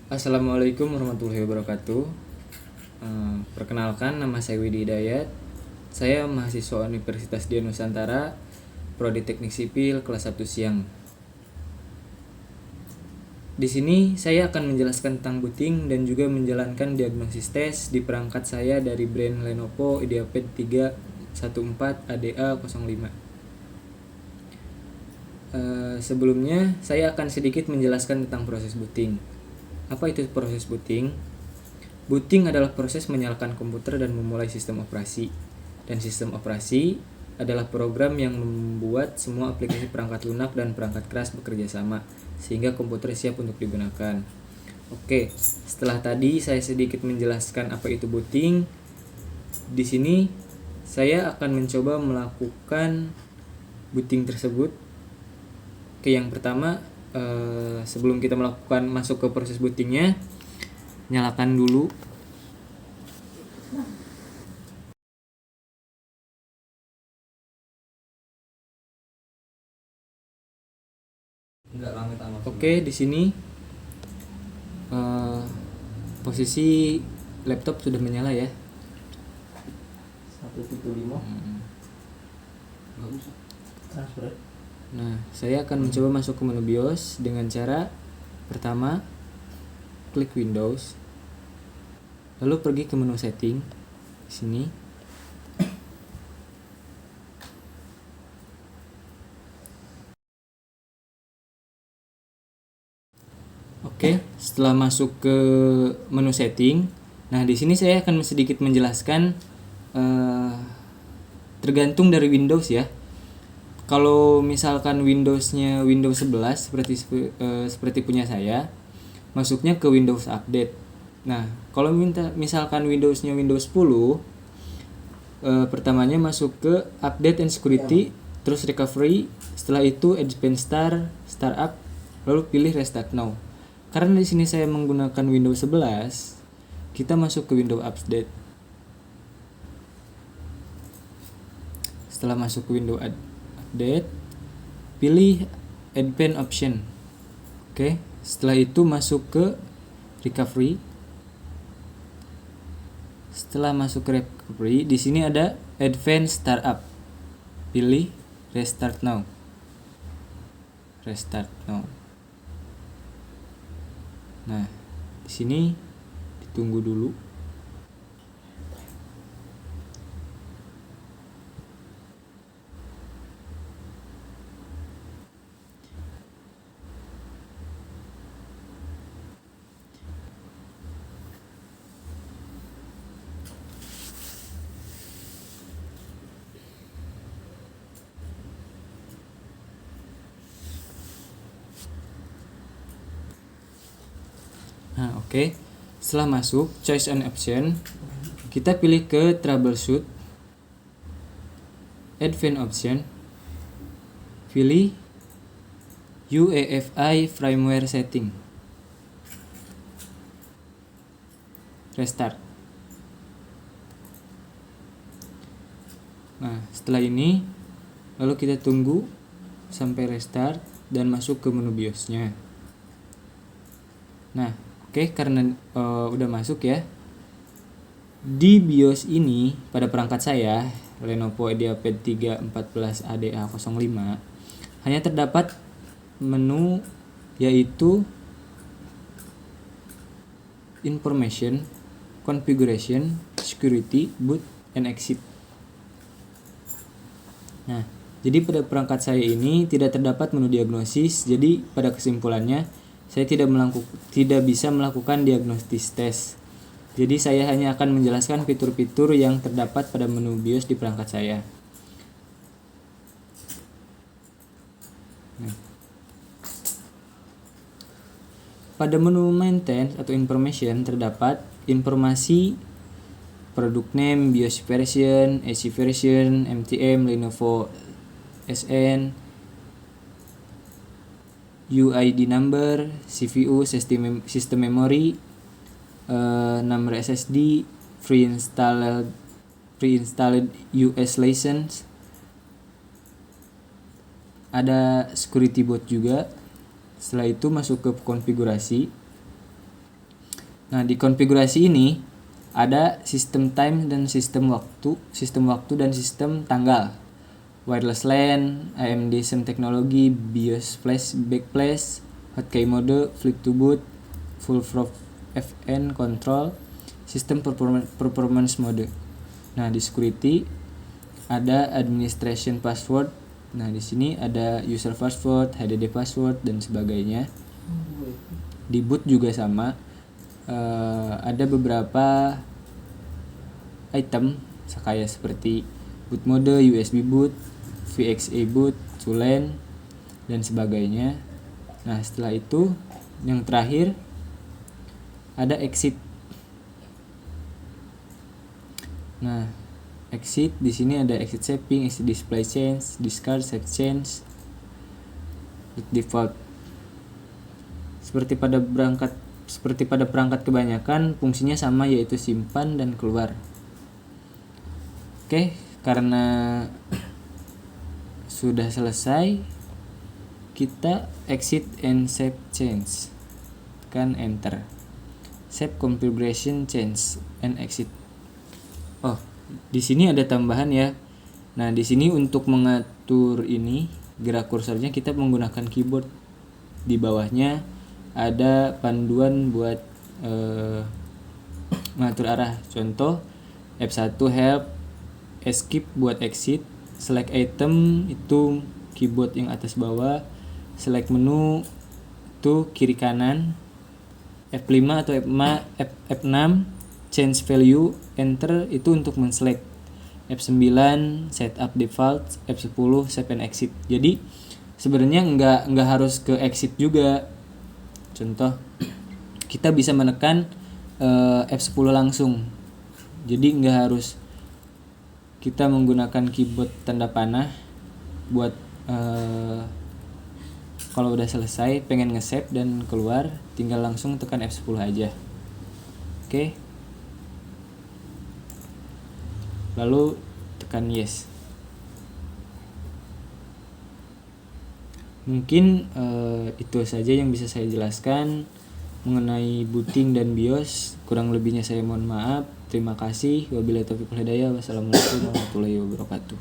Assalamualaikum warahmatullahi wabarakatuh. Perkenalkan, nama saya Widi Hidayat. Saya mahasiswa Universitas Dian Nusantara, Prodi Teknik Sipil kelas 1 siang. Di sini saya akan menjelaskan tentang booting dan juga menjalankan diagnosis tes di perangkat saya dari brand Lenovo IdeaPad 314 ADA05. Sebelumnya saya akan sedikit menjelaskan tentang proses booting. Apa itu proses booting? Booting adalah proses menyalakan komputer dan memulai sistem operasi. Dan sistem operasi adalah program yang membuat semua aplikasi perangkat lunak dan perangkat keras bekerja sama, sehingga komputer siap untuk digunakan. Oke, setelah tadi saya sedikit menjelaskan apa itu booting. Di sini saya akan mencoba melakukan booting tersebut. Oke, yang pertama, sebelum kita masuk ke proses bootingnya, nyalakan dulu Oke, di sini posisi laptop sudah menyala ya. 1.5 bagus transfer. Nah, saya akan mencoba masuk ke menu BIOS dengan cara pertama klik Windows, lalu pergi ke menu setting di sini. Oke, setelah masuk ke menu setting, nah di sini saya akan sedikit menjelaskan tergantung dari Windows ya. Kalau misalkan Windowsnya Windows 11 seperti punya saya, masuknya ke Windows Update. Nah, kalau misalkan Windowsnya Windows 10, pertamanya masuk ke Update and Security, terus Recovery, setelah itu Advanced Startup, lalu pilih Restart Now. Karena di sini saya menggunakan Windows 11, kita masuk ke Windows Update. Setelah masuk ke Windows Update, pilih Advanced Option. Oke, setelah itu masuk ke Recovery. Setelah masuk ke Recovery, di sini ada Advanced Startup. Pilih Restart Now. Restart Now. Nah, di sini ditunggu dulu. Nah, oke. Setelah masuk choice and option, kita pilih ke troubleshoot, advanced option, pilih UEFI firmware setting, restart. Nah, setelah ini lalu kita tunggu sampai restart dan masuk ke menu BIOS-nya. Nah, oke, karena udah masuk ya. Di BIOS ini pada perangkat saya Lenovo IdeaPad 314 ADA05 hanya terdapat menu yaitu Information, Configuration, Security, Boot, and Exit. Nah, jadi pada perangkat saya ini tidak terdapat menu diagnosis. Jadi pada kesimpulannya saya tidak bisa melakukan diagnosis tes. Jadi saya hanya akan menjelaskan fitur-fitur yang terdapat pada menu BIOS di perangkat saya. Nah, pada menu maintenance atau information terdapat informasi product name, BIOS version, AC version, MTM, Lenovo SN, UID number, CPU, system memory, number SSD, pre-installed US license, ada security boot juga. Setelah itu masuk ke konfigurasi. Nah, di konfigurasi ini ada sistem time dan sistem waktu dan sistem tanggal. Wireless LAN, AMD SIM teknologi, BIOS flash, backflash, hotkey mode, flip to boot, full FN control, sistem performance mode. Nah, di security ada administration password. Nah, di sini ada user password, HDD password dan sebagainya. Di boot juga sama. Ada beberapa item kayak seperti boot mode, USB boot, VXA boot, VLAN dan sebagainya. Nah, setelah itu yang terakhir ada exit. Nah, exit di sini ada exit saving, exit display change, discard, save change, default. Seperti pada perangkat kebanyakan, fungsinya sama, yaitu simpan dan keluar. Oke, karena sudah selesai, kita exit and save change. Tekan enter. Save configuration change and exit. Oh, di sini ada tambahan ya. Nah, di sini untuk mengatur ini gerak kursornya kita menggunakan keyboard. Di bawahnya ada panduan buat mengatur arah. Contoh F1 help, escape buat exit, select item itu keyboard yang atas bawah, select menu itu kiri kanan, F5 atau F6 change value, enter itu untuk men-select, F9 setup default, F10 save and exit. Jadi sebenarnya nggak harus ke exit juga. Contoh kita bisa menekan F10 langsung. Jadi nggak harus kita menggunakan keyboard tanda panah buat kalau udah selesai pengen nge-save dan keluar, tinggal langsung tekan F10 aja. Oke. Lalu tekan yes. Mungkin itu saja yang bisa saya jelaskan mengenai booting dan BIOS. Kurang lebihnya saya mohon maaf. Terima kasih. Wabillahi taufiq wal hidayah. Wassalamualaikum warahmatullahi wabarakatuh.